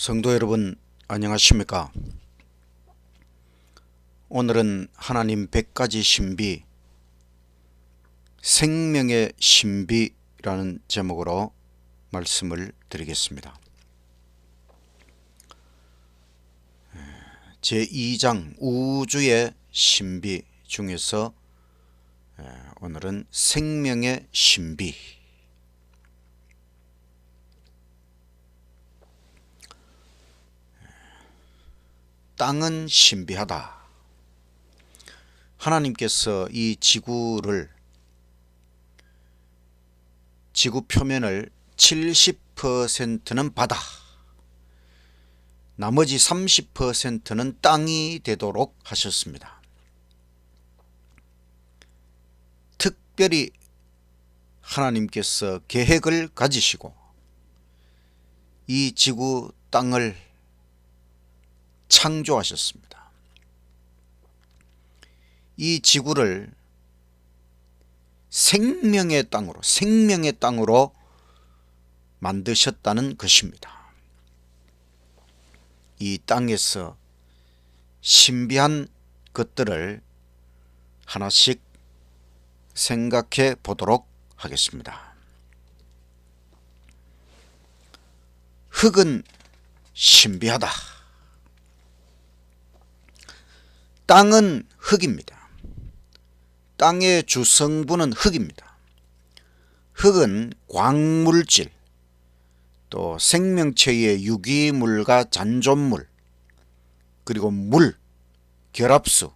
성도 여러분, 안녕하십니까? 오늘은 하나님 100가지 신비, 생명의 신비라는 제목으로 말씀을 드리겠습니다. 제2장 우주의 신비 중에서 오늘은 생명의 신비. 땅은 신비하다. 하나님께서 이 지구 표면을 70%는 바다, 나머지 30%는 땅이 되도록 하셨습니다. 특별히 하나님께서 계획을 가지시고 이 지구 땅을 창조하셨습니다. 이 지구를 생명의 땅으로 만드셨다는 것입니다. 이 땅에서 신비한 것들을 하나씩 생각해 보도록 하겠습니다. 흙은 신비하다. 땅은 흙입니다. 땅의 주성분은 흙입니다. 흙은 광물질, 또 생명체의 유기물과 잔존물, 그리고 물, 결합수가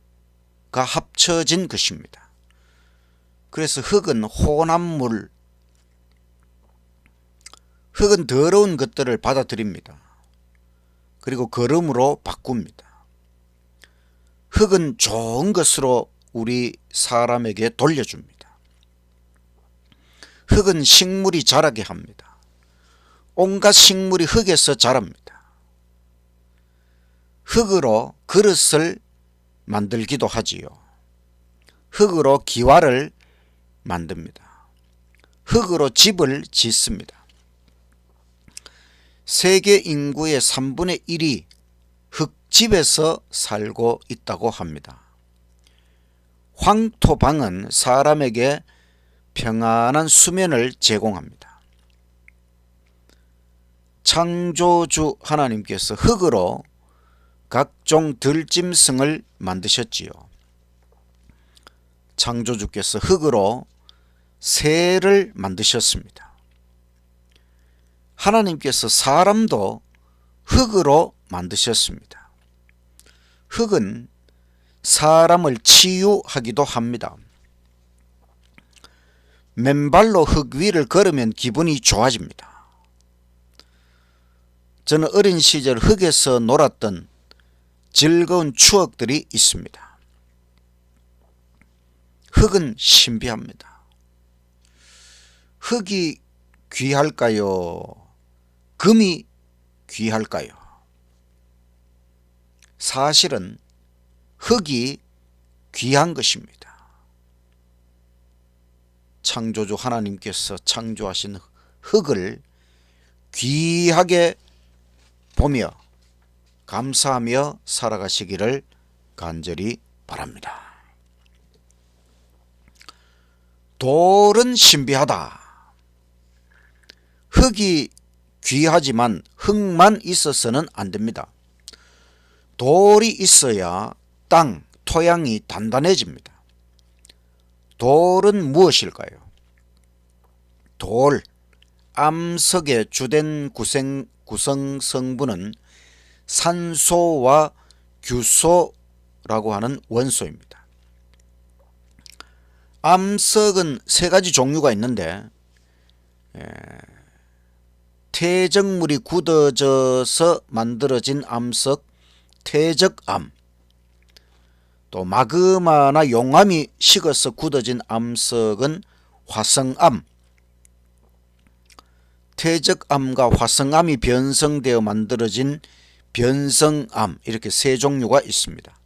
합쳐진 것입니다. 그래서 흙은 혼합물, 흙은 더러운 것들을 받아들입니다. 그리고 거름으로 바꿉니다. 흙은 좋은 것으로 우리 사람에게 돌려줍니다. 흙은 식물이 자라게 합니다. 온갖 식물이 흙에서 자랍니다. 흙으로 그릇을 만들기도 하지요. 흙으로 기와를 만듭니다. 흙으로 집을 짓습니다. 세계 인구의 3분의 1이 흙집에서 살고 있다고 합니다. 황토방은 사람에게 평안한 수면을 제공합니다. 창조주 하나님께서 흙으로 각종 들짐승을 만드셨지요. 창조주께서 흙으로 새를 만드셨습니다. 하나님께서 사람도 흙으로 만드셨습니다. 흙은 사람을 치유하기도 합니다. 맨발로 흙 위를 걸으면 기분이 좋아집니다. 저는 어린 시절 흙에서 놀았던 즐거운 추억들이 있습니다. 흙은 신비합니다. 흙이 귀할까요? 금이 귀할까요? 사실은 흙이 귀한 것입니다. 창조주 하나님께서 창조하신 흙을 귀하게 보며 감사하며 살아가시기를 간절히 바랍니다. 돌은 신비하다. 흙이 귀하지만 흙만 있어서는 안 됩니다. 돌이 있어야 땅, 토양이 단단해집니다. 돌은 무엇일까요? 돌, 암석의 주된 구성 성분은 산소와 규소라고 하는 원소입니다. 암석은 세 가지 종류가 있는데 퇴적물이 굳어져서 만들어진 암석, 퇴적암, 또 마그마나 용암이 식어서 굳어진 암석은 화성암, 퇴적암과 화성암이 변성되어 만들어진 변성암, 이렇게 세 종류가 있습니다.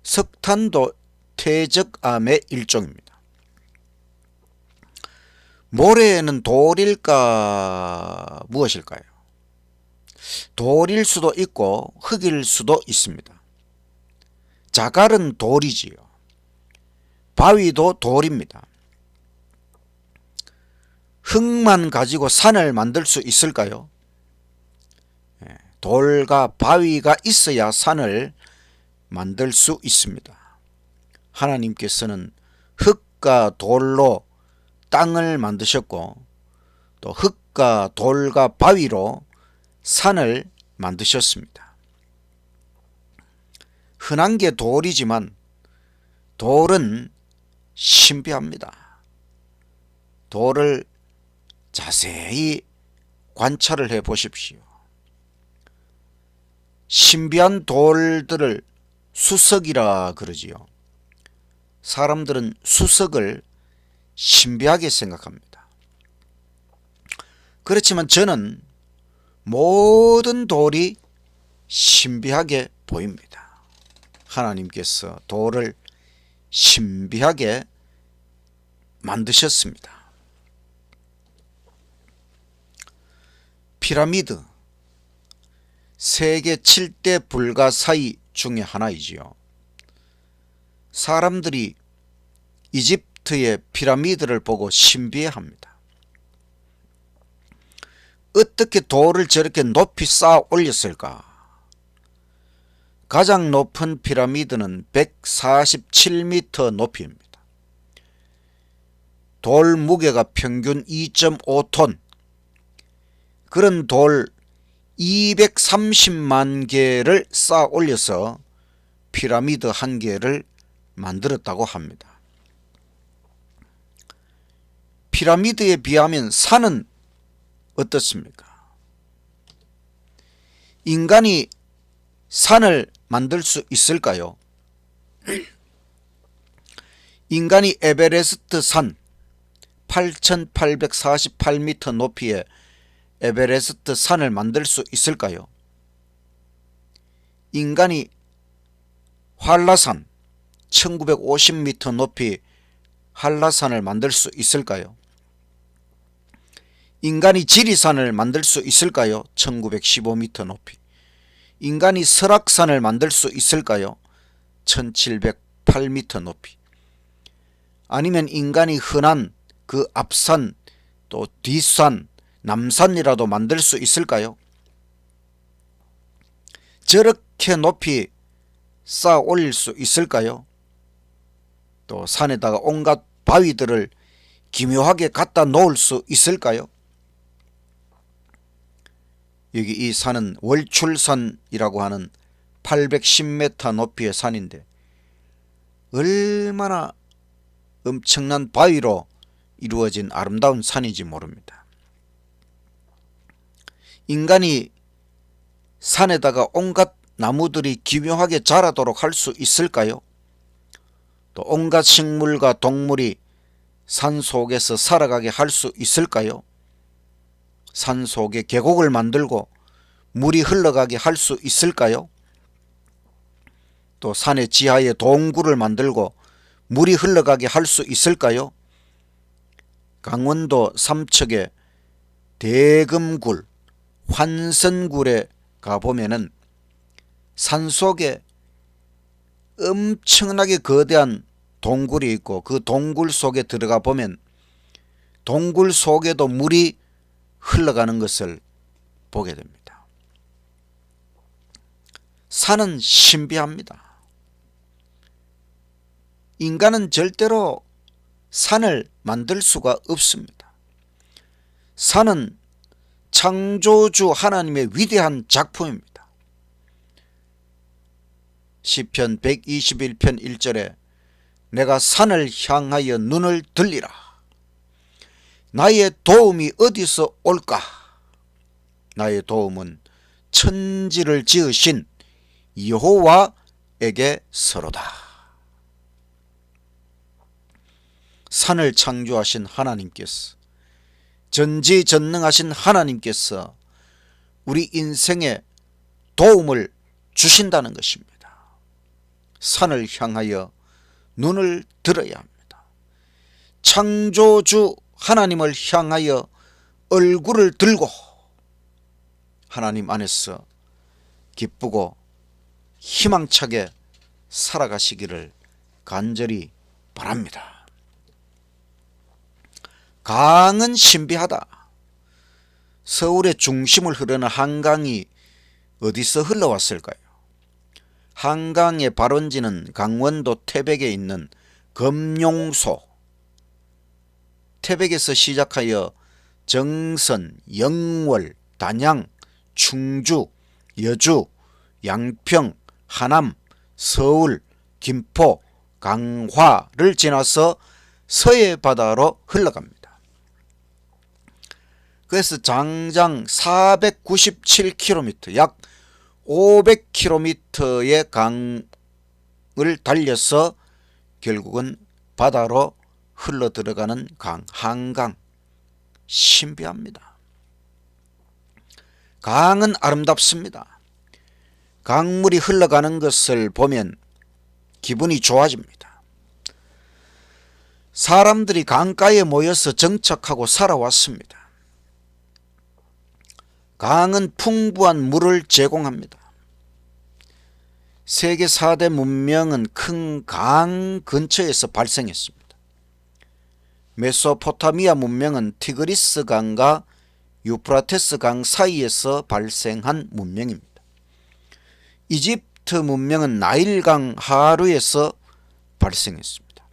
석탄도 퇴적암의 일종입니다. 모래는 돌일까 무엇일까요? 돌일 수도 있고 흙일 수도 있습니다. 자갈은 돌이지요. 바위도 돌입니다. 흙만 가지고 산을 만들 수 있을까요? 돌과 바위가 있어야 산을 만들 수 있습니다. 하나님께서는 흙과 돌로 땅을 만드셨고 또 흙과 돌과 바위로 산을 만드셨습니다. 흔한 게 돌이지만 돌은 신비합니다. 돌을 자세히 관찰을 해 보십시오. 신비한 돌들을 수석이라 그러지요. 사람들은 수석을 신비하게 생각합니다. 그렇지만 저는 모든 돌이 신비하게 보입니다. 하나님께서 돌을 신비하게 만드셨습니다. 피라미드, 세계 7대 불가사의 중에 하나이지요. 사람들이 이집트의 피라미드를 보고 신비해합니다. 어떻게 돌을 저렇게 높이 쌓아 올렸을까? 가장 높은 피라미드는 147m 높이입니다. 돌 무게가 평균 2.5톤, 그런 돌 230만 개를 쌓아 올려서 피라미드 한 개를 만들었다고 합니다. 피라미드에 비하면 산은 어떻습니까? 인간이 산을 만들 수 있을까요? 인간이 에베레스트 산 8,848m 높이의 에베레스트 산을 만들 수 있을까요? 인간이 한라산 1950m 높이 한라산을 만들 수 있을까요? 인간이 지리산을 만들 수 있을까요? 1915m 높이. 인간이 설악산을 만들 수 있을까요? 1708m 높이. 아니면 인간이 흔한 그 앞산 또 뒷산 남산이라도 만들 수 있을까요? 저렇게 높이 쌓아 올릴 수 있을까요? 또 산에다가 온갖 바위들을 기묘하게 갖다 놓을 수 있을까요? 여기 이 산은 월출산이라고 하는 810m 높이의 산인데 얼마나 엄청난 바위로 이루어진 아름다운 산인지 모릅니다. 인간이 산에다가 온갖 나무들이 기묘하게 자라도록 할 수 있을까요? 또 온갖 식물과 동물이 산 속에서 살아가게 할 수 있을까요? 산 속에 계곡을 만들고 물이 흘러가게 할 수 있을까요? 또 산의 지하에 동굴을 만들고 물이 흘러가게 할 수 있을까요? 강원도 삼척의 대금굴, 환선굴에 가보면은 산속에 엄청나게 거대한 동굴이 있고 그 동굴 속에 들어가 보면 동굴 속에도 물이 흘러가는 것을 보게 됩니다. 산은 신비합니다. 인간은 절대로 산을 만들 수가 없습니다. 산은 창조주 하나님의 위대한 작품입니다. 시편 121편 1절에 내가 산을 향하여 눈을 들리라. 나의 도움이 어디서 올까? 나의 도움은 천지를 지으신 여호와에게서로다. 산을 창조하신 하나님께서, 전지전능하신 하나님께서 우리 인생에 도움을 주신다는 것입니다. 산을 향하여 눈을 들어야 합니다. 창조주 하나님을 향하여 얼굴을 들고 하나님 안에서 기쁘고 희망차게 살아가시기를 간절히 바랍니다. 강은 신비하다. 서울의 중심을 흐르는 한강이 어디서 흘러왔을까요? 한강의 발원지는 강원도 태백에 있는 금용소, 태백에서 시작하여 정선, 영월, 단양, 충주, 여주, 양평, 하남, 서울, 김포, 강화를 지나서 서해 바다로 흘러갑니다. 그래서 장장 497km, 약 500km의 강을 달려서 결국은 바다로 흘러 들어가는 강, 한강. 신비합니다. 강은 아름답습니다. 강물이 흘러가는 것을 보면 기분이 좋아집니다. 사람들이 강가에 모여서 정착하고 살아왔습니다. 강은 풍부한 물을 제공합니다. 세계 4대 문명은 큰 강 근처에서 발생했습니다. 메소포타미아 문명은 티그리스 강과 유프라테스 강 사이에서 발생한 문명입니다. 이집트 문명은 나일강 하류에서 발생했습니다.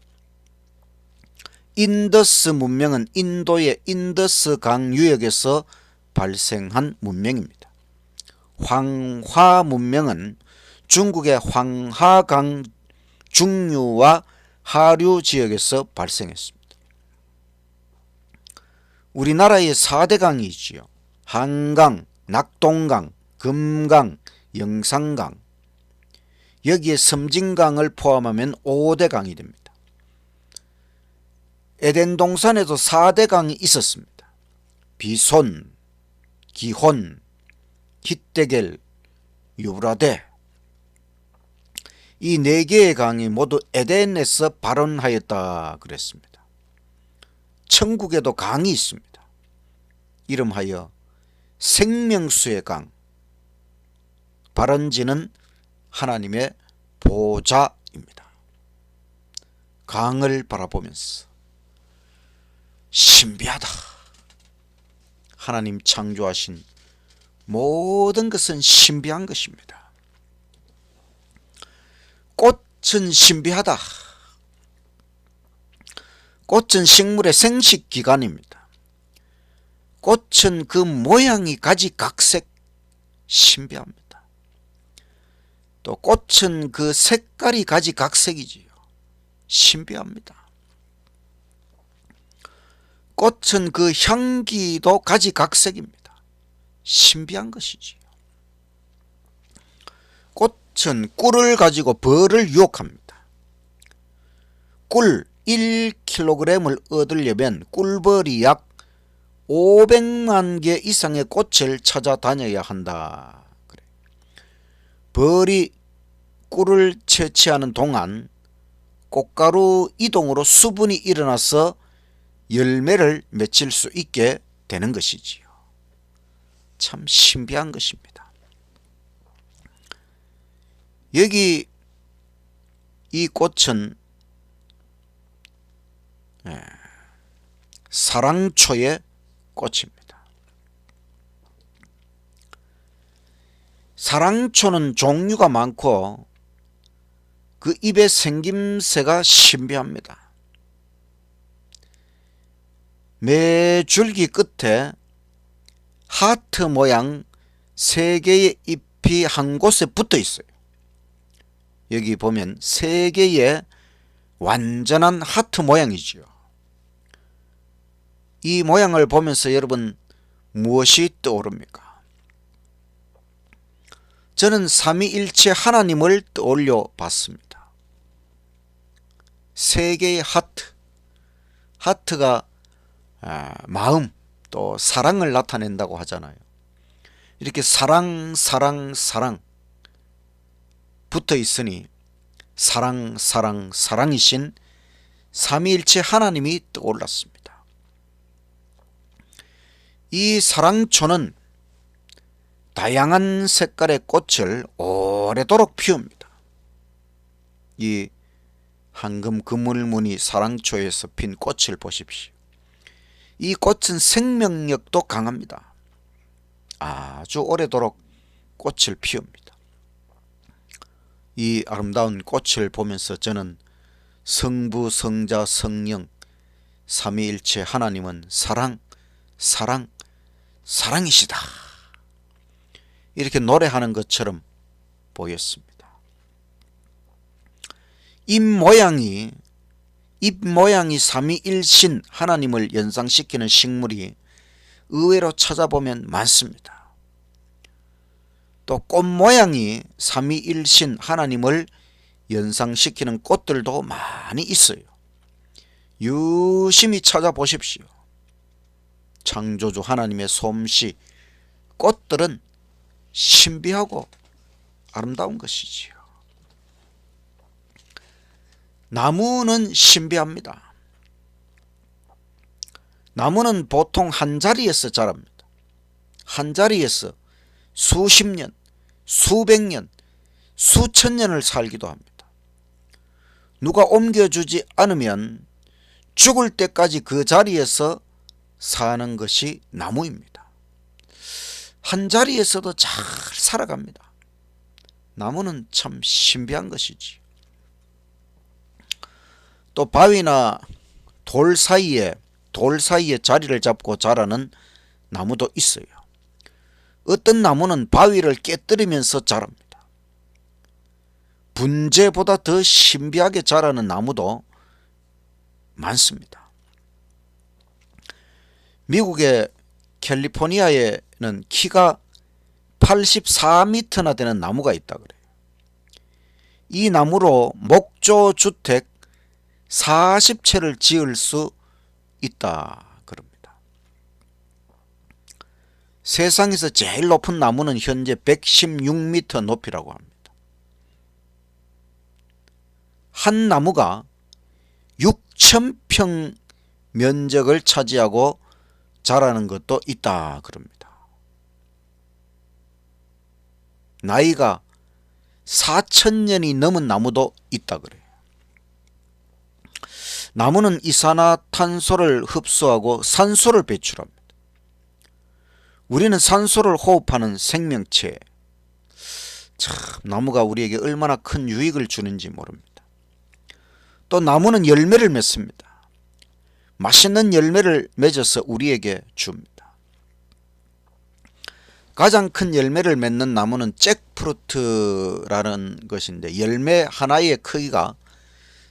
인더스 문명은 인도의 인더스 강 유역에서 발생한 문명입니다. 황화 문명은 중국의 황하강 중류와 하류 지역에서 발생했습니다. 우리나라의 4대 강이 있지요. 한강, 낙동강, 금강, 영산강. 여기에 섬진강을 포함하면 5대 강이 됩니다. 에덴 동산에도 4대 강이 있었습니다. 비손, 기혼, 히데겔, 유브라데. 이 4개의 강이 모두 에덴에서 발원하였다 그랬습니다. 천국에도 강이 있습니다. 이름하여 생명수의 강. 발원지는 하나님의 보좌입니다. 강을 바라보면서 신비하다. 하나님 창조하신 모든 것은 신비한 것입니다. 꽃은 신비하다. 꽃은 식물의 생식기관입니다. 꽃은 그 모양이 가지각색. 신비합니다. 또 꽃은 그 색깔이 가지각색이지요. 신비합니다. 꽃은 그 향기도 가지각색입니다. 신비한 것이지요. 꽃은 꿀을 가지고 벌을 유혹합니다. 꿀 1kg을 얻으려면 꿀벌이 약 500만 개 이상의 꽃을 찾아다녀야 한다. 그래. 벌이 꿀을 채취하는 동안 꽃가루 이동으로 수분이 일어나서 열매를 맺힐 수 있게 되는 것이지요. 참 신비한 것입니다. 여기 이 꽃은 사랑초의 꽃입니다. 사랑초는 종류가 많고 그 잎의 생김새가 신비합니다. 매 줄기 끝에 하트 모양 3개의 잎이 한 곳에 붙어 있어요. 여기 보면 3개의 완전한 하트 모양이지요. 이 모양을 보면서 여러분 무엇이 떠오릅니까? 저는 삼위일체 하나님을 떠올려 봤습니다. 3개의 하트. 하트가 마음 또 사랑을 나타낸다고 하잖아요. 이렇게 사랑 붙어 있으니 사랑이신 삼위일체 하나님이 떠올랐습니다. 이 사랑초는 다양한 색깔의 꽃을 오래도록 피웁니다. 이 황금 그물무늬 사랑초에서 핀 꽃을 보십시오. 이 꽃은 생명력도 강합니다. 아주 오래도록 꽃을 피웁니다. 이 아름다운 꽃을 보면서 저는 성부, 성자, 성령 삼위일체 하나님은 사랑, 사랑, 사랑이시다, 이렇게 노래하는 것처럼 보였습니다. 잎 모양이 삼위일신 하나님을 연상시키는 식물이 의외로 찾아보면 많습니다. 또 꽃 모양이 삼위일신 하나님을 연상시키는 꽃들도 많이 있어요. 유심히 찾아보십시오. 창조주 하나님의 솜씨, 꽃들은 신비하고 아름다운 것이지요. 나무는 신비합니다. 나무는 보통 한 자리에서 자랍니다. 한 자리에서 수십 년, 수백 년, 수천 년을 살기도 합니다. 누가 옮겨주지 않으면 죽을 때까지 그 자리에서 사는 것이 나무입니다. 한 자리에서도 잘 살아갑니다. 나무는 참 신비한 것이지. 또 바위나 돌 사이에 자리를 잡고 자라는 나무도 있어요. 어떤 나무는 바위를 깨뜨리면서 자랍니다. 분재보다 더 신비하게 자라는 나무도 많습니다. 미국의 캘리포니아에는 키가 84m나 되는 나무가 있다 그래요. 이 나무로 목조 주택 40채를 지을 수 있다 그럽니다. 세상에서 제일 높은 나무는 현재 116m 높이라고 합니다. 한 나무가 6,000평 면적을 차지하고 자라는 것도 있다 그럽니다. 나이가 4,000년이 넘은 나무도 있다 그래요. 나무는 이산화탄소를 흡수하고 산소를 배출합니다. 우리는 산소를 호흡하는 생명체. 참, 나무가 우리에게 얼마나 큰 유익을 주는지 모릅니다. 또 나무는 열매를 맺습니다. 맛있는 열매를 맺어서 우리에게 줍니다. 가장 큰 열매를 맺는 나무는 잭프루트라는 것인데, 열매 하나의 크기가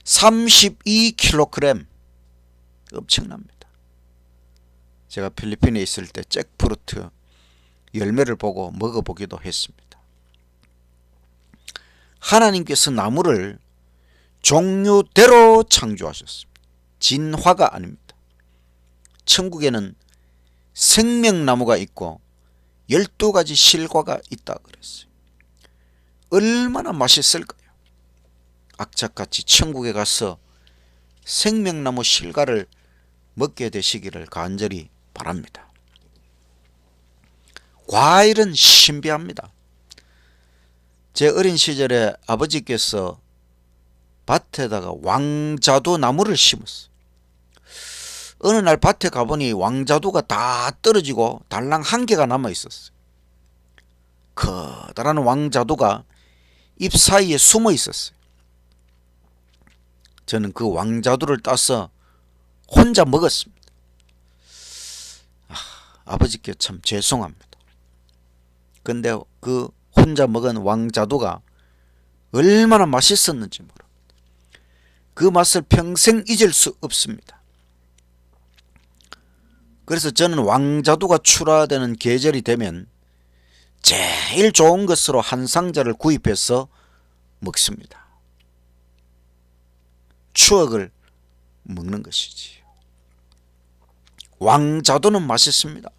32kg, 엄청납니다. 제가 필리핀에 있을 때 잭프루트 열매를 보고 먹어보기도 했습니다. 하나님께서 나무를 종류대로 창조하셨습니다. 진화가 아닙니다. 천국에는 생명나무가 있고 12가지 실과가 있다 그랬어요. 얼마나 맛있을까요? 악착같이 천국에 가서 생명나무 실과를 먹게 되시기를 간절히 바랍니다. 과일은 신비합니다. 제 어린 시절에 아버지께서 밭에다가 왕자두 나무를 심었어요. 어느 날 밭에 가보니 왕자두가 다 떨어지고 달랑 한 개가 남아 있었어요. 커다란 왕자두가 잎 사이에 숨어 있었어요. 저는 그 왕자두를 따서 혼자 먹었습니다. 아버지께 참 죄송합니다. 근데 그 혼자 먹은 왕자두가 얼마나 맛있었는지 모릅니다. 그 맛을 평생 잊을 수 없습니다. 그래서 저는 왕자두가 출하되는 계절이 되면 제일 좋은 것으로 한 상자를 구입해서 먹습니다. 추억을 먹는 것이지. 왕자두는 맛있습니다.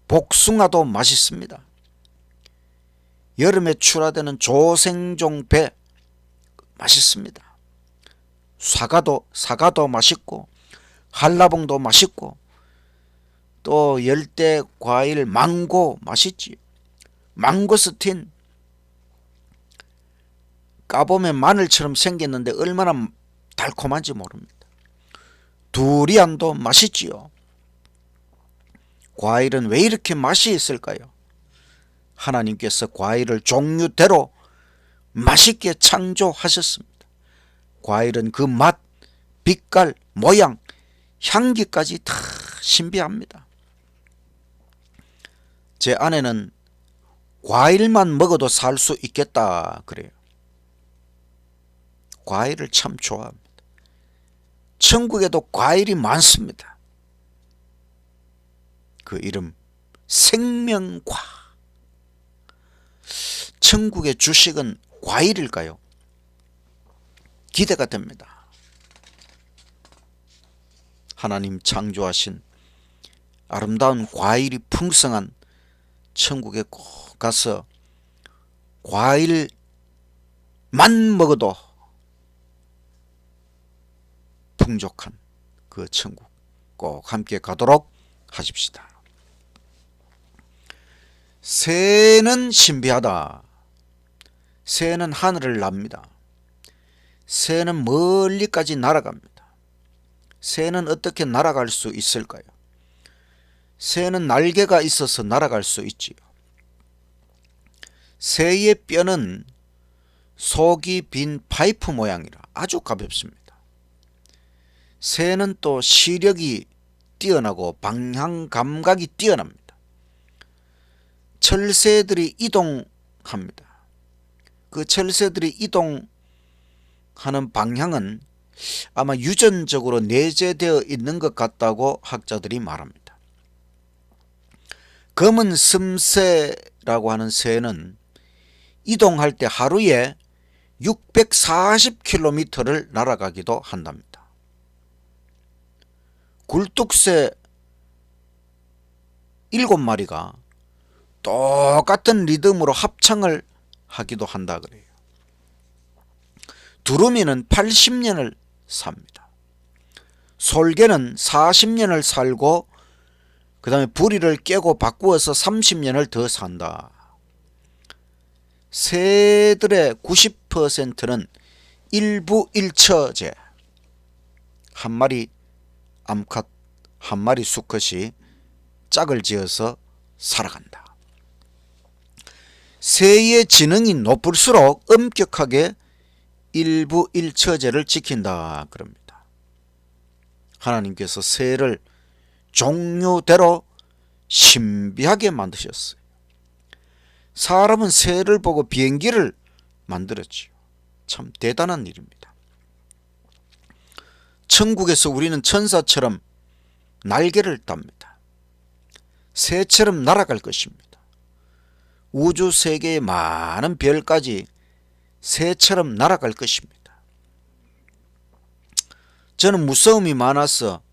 복숭아도 맛있습니다. 여름에 출하되는 조생종배 맛있습니다. 사과도 맛있고 한라봉도 맛있고 또 열대 과일 망고 맛있지요. 망고스틴 까보면 마늘처럼 생겼는데 얼마나 달콤한지 모릅니다. 두리안도 맛있지요. 과일은 왜 이렇게 맛이 있을까요? 하나님께서 과일을 종류대로 맛있게 창조하셨습니다. 과일은 그 맛, 빛깔, 모양, 향기까지 다 신비합니다. 제 아내는 과일만 먹어도 살 수 있겠다 그래요. 과일을 참 좋아합니다. 천국에도 과일이 많습니다. 그 이름 생명과. 천국의 주식은 과일일까요? 기대가 됩니다. 하나님 창조하신 아름다운 과일이 풍성한 천국에 꼭 가서 과일만 먹어도 풍족한 그 천국 꼭 함께 가도록 하십시다. 새는 신비하다. 새는 하늘을 납니다. 새는 멀리까지 날아갑니다. 새는 어떻게 날아갈 수 있을까요? 새는 날개가 있어서 날아갈 수 있지요. 새의 뼈는 속이 빈 파이프 모양이라 아주 가볍습니다. 새는 또 시력이 뛰어나고 방향 감각이 뛰어납니다. 철새들이 이동합니다. 그 철새들이 이동하는 방향은 아마 유전적으로 내재되어 있는 것 같다고 학자들이 말합니다. 검은 섬새라고 하는 새는 이동할 때 하루에 640km를 날아가기도 한답니다. 굴뚝새 7마리가 똑같은 리듬으로 합창을 하기도 한다 그래요. 두루미는 80년을 삽니다. 솔개는 40년을 살고 그 다음에 부리를 깨고 바꾸어서 30년을 더 산다. 새들의 90%는 일부일처제, 한 마리 암컷, 한 마리 수컷이 짝을 지어서 살아간다. 새의 지능이 높을수록 엄격하게 일부일처제를 지킨다 그럽니다. 하나님께서 새를 종류대로 신비하게 만드셨어요. 사람은 새를 보고 비행기를 만들었지요. 참 대단한 일입니다. 천국에서 우리는 천사처럼 날개를 답니다. 새처럼 날아갈 것입니다. 우주 세계의 많은 별까지 새처럼 날아갈 것입니다. 저는 무서움이 많아서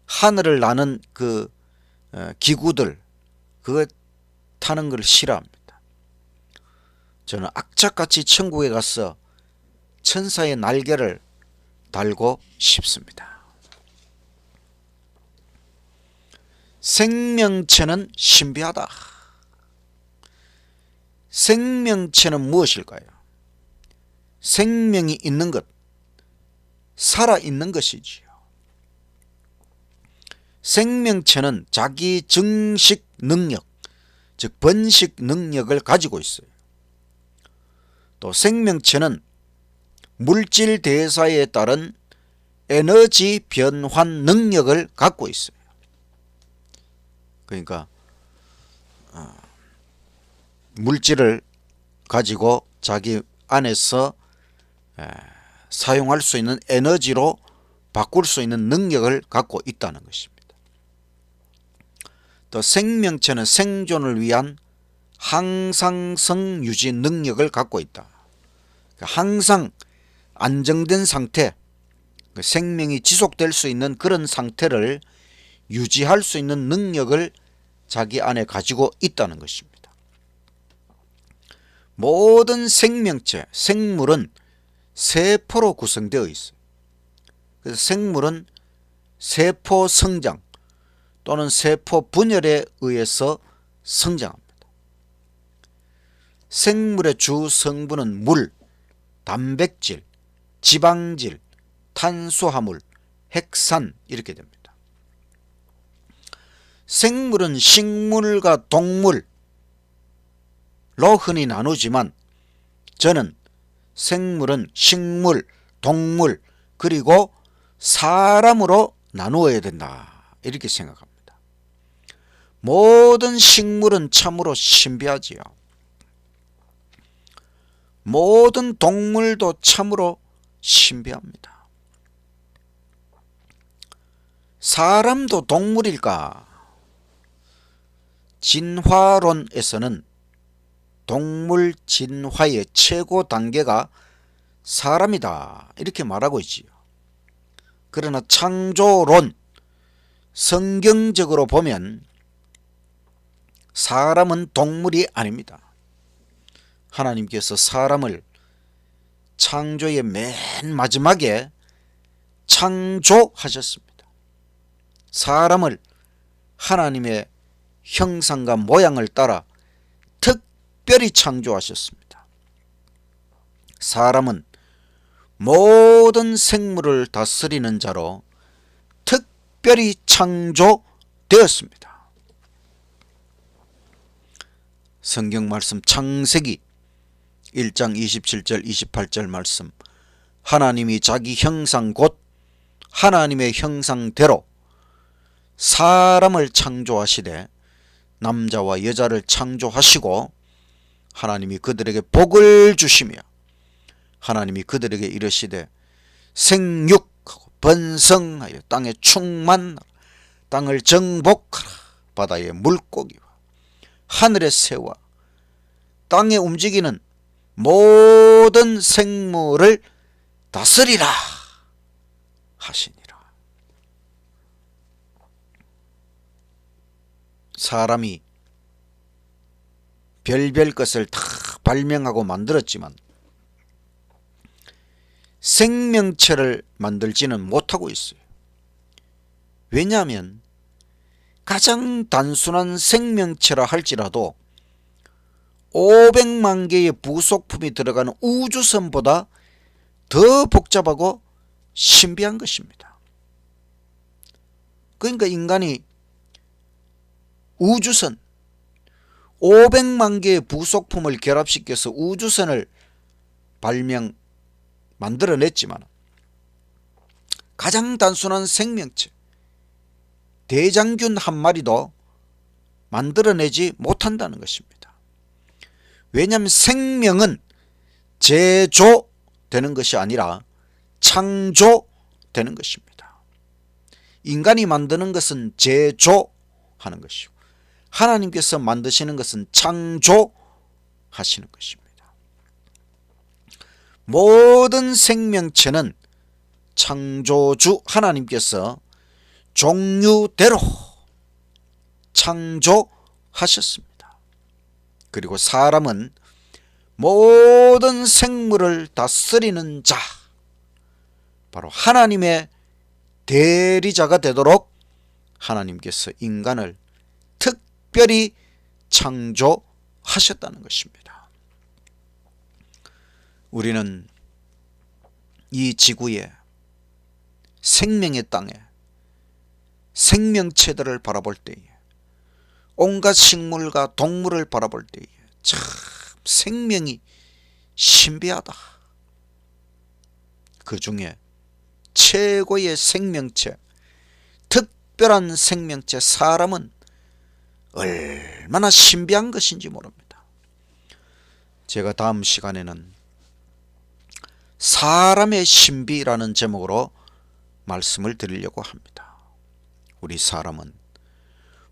하늘을 나는 그 기구들 그거 타는 걸 싫어합니다. 저는 악착같이 천국에 가서 천사의 날개를 달고 싶습니다. 생명체는 신비하다. 생명체는 무엇일까요? 생명이 있는 것, 살아있는 것이지요. 생명체는 자기 증식 능력, 즉 번식 능력을 가지고 있어요. 또 생명체는 물질 대사에 따른 에너지 변환 능력을 갖고 있어요. 그러니까 물질을 가지고 자기 안에서 사용할 수 있는 에너지로 바꿀 수 있는 능력을 갖고 있다는 것입니다. 또 생명체는 생존을 위한 항상성 유지 능력을 갖고 있다. 항상 안정된 상태, 생명이 지속될 수 있는 그런 상태를 유지할 수 있는 능력을 자기 안에 가지고 있다는 것입니다. 모든 생명체, 생물은 세포로 구성되어 있어요. 그래서 생물은 세포 성장, 또는 세포 분열에 의해서 성장합니다. 생물의 주 성분은 물, 단백질, 지방질, 탄수화물, 핵산 이렇게 됩니다. 생물은 식물과 동물로 흔히 나누지만 저는 생물은 식물, 동물 그리고 사람으로 나누어야 된다 이렇게 생각합니다. 모든 식물은 참으로 신비하지요. 모든 동물도 참으로 신비합니다. 사람도 동물일까? 진화론에서는 동물 진화의 최고 단계가 사람이다 이렇게 말하고 있지요. 그러나 창조론, 성경적으로 보면 사람은 동물이 아닙니다. 하나님께서 사람을 창조의 맨 마지막에 창조하셨습니다. 사람을 하나님의 형상과 모양을 따라 특별히 창조하셨습니다. 사람은 모든 생물을 다스리는 자로 특별히 창조되었습니다. 성경 말씀 창세기 1장 27절 28절 말씀, 하나님이 자기 형상 곧 하나님의 형상대로 사람을 창조하시되 남자와 여자를 창조하시고 하나님이 그들에게 복을 주시며 하나님이 그들에게 이르시되 생육하고 번성하여 땅에 충만하라, 땅을 정복하라, 바다의 물고기와 하늘의 새와 땅에 움직이는 모든 생물을 다스리라 하시니라. 사람이 별별 것을 다 발명하고 만들었지만 생명체를 만들지는 못하고 있어요. 왜냐하면 가장 단순한 생명체라 할지라도 500만 개의 부속품이 들어가는 우주선보다 더 복잡하고 신비한 것입니다. 그러니까 인간이 우주선 500만 개의 부속품을 결합시켜서 우주선을 만들어냈지만 가장 단순한 생명체 대장균 한 마리도 만들어내지 못한다는 것입니다. 왜냐하면 생명은 제조되는 것이 아니라 창조되는 것입니다. 인간이 만드는 것은 제조하는 것이고 하나님께서 만드시는 것은 창조하시는 것입니다. 모든 생명체는 창조주 하나님께서 종류대로 창조하셨습니다. 그리고 사람은 모든 생물을 다스리는 자, 바로 하나님의 대리자가 되도록 하나님께서 인간을 특별히 창조하셨다는 것입니다. 우리는 이 지구에 생명의 땅에 생명체들을 바라볼 때에 온갖 식물과 동물을 바라볼 때에 참 생명이 신비하다. 그 중에 최고의 생명체, 특별한 생명체 사람은 얼마나 신비한 것인지 모릅니다. 제가 다음 시간에는 사람의 신비라는 제목으로 말씀을 드리려고 합니다. 우리 사람은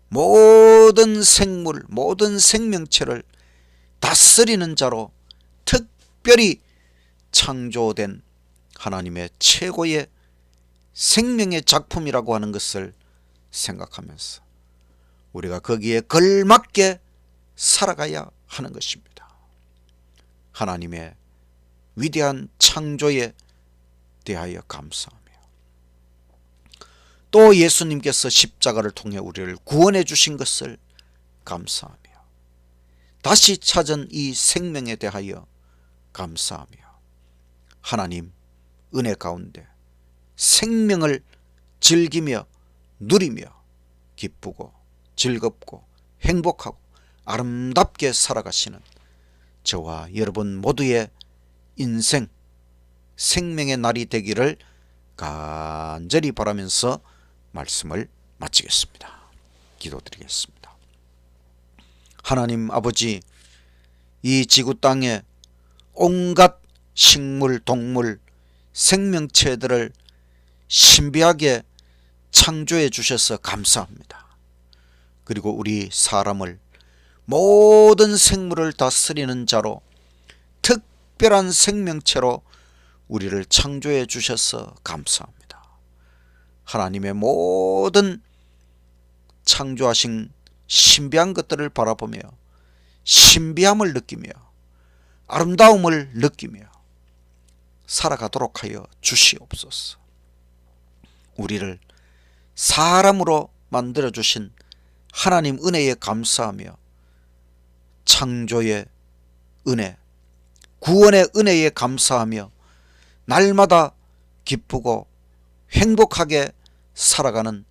모든 생물, 모든 생명체를 다스리는 자로 특별히 창조된 하나님의 최고의 생명의 작품이라고 하는 것을 생각하면서 우리가 거기에 걸맞게 살아가야 하는 것입니다. 하나님의 위대한 창조에 대하여 감사하며 또 예수님께서 십자가를 통해 우리를 구원해 주신 것을 감사하며 다시 찾은 이 생명에 대하여 감사하며 하나님 은혜 가운데 생명을 즐기며 누리며 기쁘고 즐겁고 행복하고 아름답게 살아가시는 저와 여러분 모두의 인생 생명의 날이 되기를 간절히 바라면서 말씀을 마치겠습니다. 기도드리겠습니다. 하나님 아버지, 이 지구 땅에 온갖 식물, 동물, 생명체들을 신비하게 창조해 주셔서 감사합니다. 그리고 우리 사람을 모든 생물을 다스리는 자로 특별한 생명체로 우리를 창조해 주셔서 감사합니다. 하나님의 모든 창조하신 신비한 것들을 바라보며 신비함을 느끼며 아름다움을 느끼며 살아가도록 하여 주시옵소서. 우리를 사람으로 만들어주신 하나님 은혜에 감사하며 창조의 은혜, 구원의 은혜에 감사하며 날마다 기쁘고 행복하게 살아가는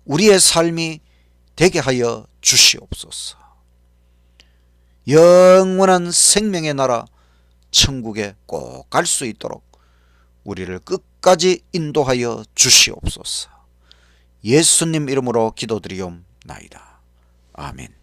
우리의 삶이 되게 하여 주시옵소서. 영원한 생명의 나라 천국에 꼭 갈 수 있도록 우리를 끝까지 인도하여 주시옵소서. 예수님 이름으로 기도드리옵나이다. 아멘.